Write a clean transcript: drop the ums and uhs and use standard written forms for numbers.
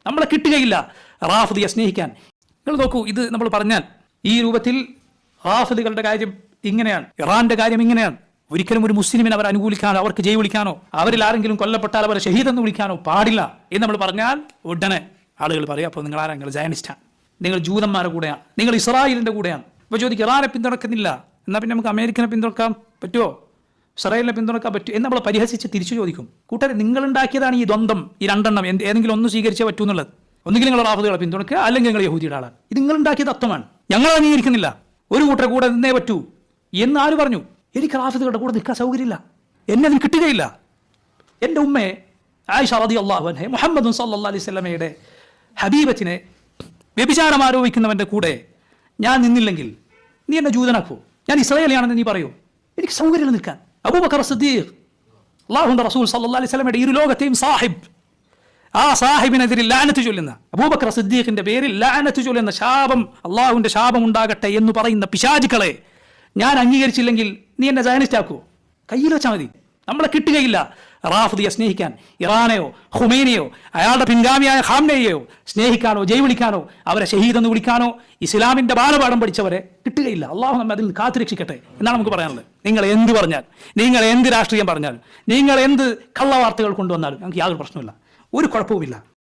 നമ്മളെ കിട്ടുകയില്ല റാഫിദിയെ സ്നേഹിക്കാൻ. നിങ്ങൾ നോക്കൂ, ഇത് നമ്മൾ പറഞ്ഞാൽ ഈ രൂപത്തിൽ റാഫിദികളുടെ കാര്യം ഇങ്ങനെയാണ്, ഇറാന്റെ കാര്യം ഇങ്ങനെയാണ്. ഒരിക്കലും ഒരു മുസ്ലിമിനെ അവർ അനുകൂലിക്കാനോ അവർക്ക് ജയ് വിളിക്കാനോ അവരിൽ ആരെങ്കിലും കൊല്ലപ്പെട്ടാൽ അവരെ ഷഹീദെന്ന് വിളിക്കാനോ പാടില്ല എന്ന് നമ്മൾ പറഞ്ഞാൽ ഉടനെ ആളുകൾ പറയും, അപ്പോൾ നിങ്ങൾ ആരാ, നിങ്ങൾ സയനിസ്റ്റാണ്, നിങ്ങൾ ജൂതന്മാരുടെ കൂടെയാണ്, നിങ്ങൾ ഇസ്രായേലിന്റെ കൂടെയാണ്. ഇപ്പോൾ ചോദിക്കും ഇറാനെ പിന്തുണക്കുന്നില്ല, എന്നാൽ പിന്നെ നമുക്ക് അമേരിക്കനെ പിന്തുണക്കാൻ പറ്റുമോ, ഇസ്രായേലിനെ പിന്തുണക്കാൻ പറ്റുമോ എന്ന് നമ്മൾ പരിഹസിച്ച് തിരിച്ചു ചോദിക്കും. കൂട്ടരെ, നിങ്ങൾ ഉണ്ടാക്കിയതാണ് ഈ ദ്വന്ദ്ം, ഈ രണ്ടെണ്ണം ഏതെങ്കിലും ഒന്ന് സ്വീകരിച്ചേ പറ്റൂ എന്നുള്ളത്. ഒന്നുകിൽ നിങ്ങൾ റാഫിദികളെ പിന്തുണക്കുക, അല്ലെങ്കിൽ നിങ്ങൾ യഹൂദിയുടെ ആളാണ്. ഇത് നിങ്ങൾ ഉണ്ടാക്കിയ തത്വമാണ്, ഞങ്ങൾ അംഗീകരിക്കുന്നില്ല, ഒരു കൂട്ടരെ കൂടെ നിന്നേ പറ്റൂ എന്ന് ആര് പറഞ്ഞു? എനിക്ക് റാഫിദികളുടെ കൂടെ നിൽക്കാൻ സൗകര്യമില്ല, എന്നെ അതിന് കിട്ടുകയില്ല. എൻ്റെ ഉമ്മയെ ആയിഷ റളിയല്ലാഹു അൻഹ മുഹമ്മദ് സല്ലല്ലാഹു അലൈഹി വസല്ലമയുടെ ഹബീബത്തിനെ വ്യഭിചാരം ആരോപിക്കുന്നവൻ്റെ കൂടെ ഞാൻ നിന്നില്ലെങ്കിൽ നീ എന്നെ ജൂതനാക്കൂ, ഞാൻ ഇസ്രായേലിയാണെന്ന് നീ പറയൂ, എനിക്ക് സൗകര്യം നിൽക്കാൻ. അബൂബക്കർ സിദ്ദീഖ് അല്ലാഹുവിൻ്റെ റസൂൽ സല്ലല്ലാഹു അലൈഹി വസല്ലമയുടെ ഇരു ലോകത്തെയും സാഹിബ്, ആ സാഹിബിനെതിരെ ലാനത്ത് ചൊല്ലുന്ന, അബൂബക്കർ സിദ്ദീഖിന്റെ പേരിൽ ലാനത്ത് ചൊല്ലുന്ന, ശാപം, അള്ളാഹുവിന്റെ ശാപം ഉണ്ടാകട്ടെ എന്ന് പറയുന്ന പിശാചുക്കളെ ഞാൻ അംഗീകരിച്ചില്ലെങ്കിൽ നീ എന്നെ സയനിസ്റ്റാക്കുവോ? കയ്യിൽ വെച്ചാൽ മതി, നമ്മളെ കിട്ടുകയില്ല റാഫിദിയെ സ്നേഹിക്കാൻ. ഇറാനെയോ ഖുമൈനിയോ അയാളുടെ പിൻഗാമിയായ ഖാംനെയെയോ സ്നേഹിക്കാനോ ജയ് വിളിക്കാനോ അവരെ ഷഹീദെന്ന് വിളിക്കാനോ ഇസ്ലാമിന്റെ ബാലപാഠം പഠിച്ചവരെ കിട്ടുകയില്ല. അള്ളാഹു നമ്മെ അതിൽ കാത്തുരക്ഷിക്കട്ടെ എന്നാണ് നമുക്ക് പറയാനുള്ളത്. നിങ്ങൾ എന്ത് പറഞ്ഞാൽ, നിങ്ങൾ എന്ത് രാഷ്ട്രീയം പറഞ്ഞാലും, നിങ്ങൾ എന്ത് കള്ളവാർത്തകൾ കൊണ്ടുവന്നാലും ഞങ്ങൾക്ക് യാതൊരു പ്രശ്നമില്ല, ഒരു കുഴപ്പവുമില്ല.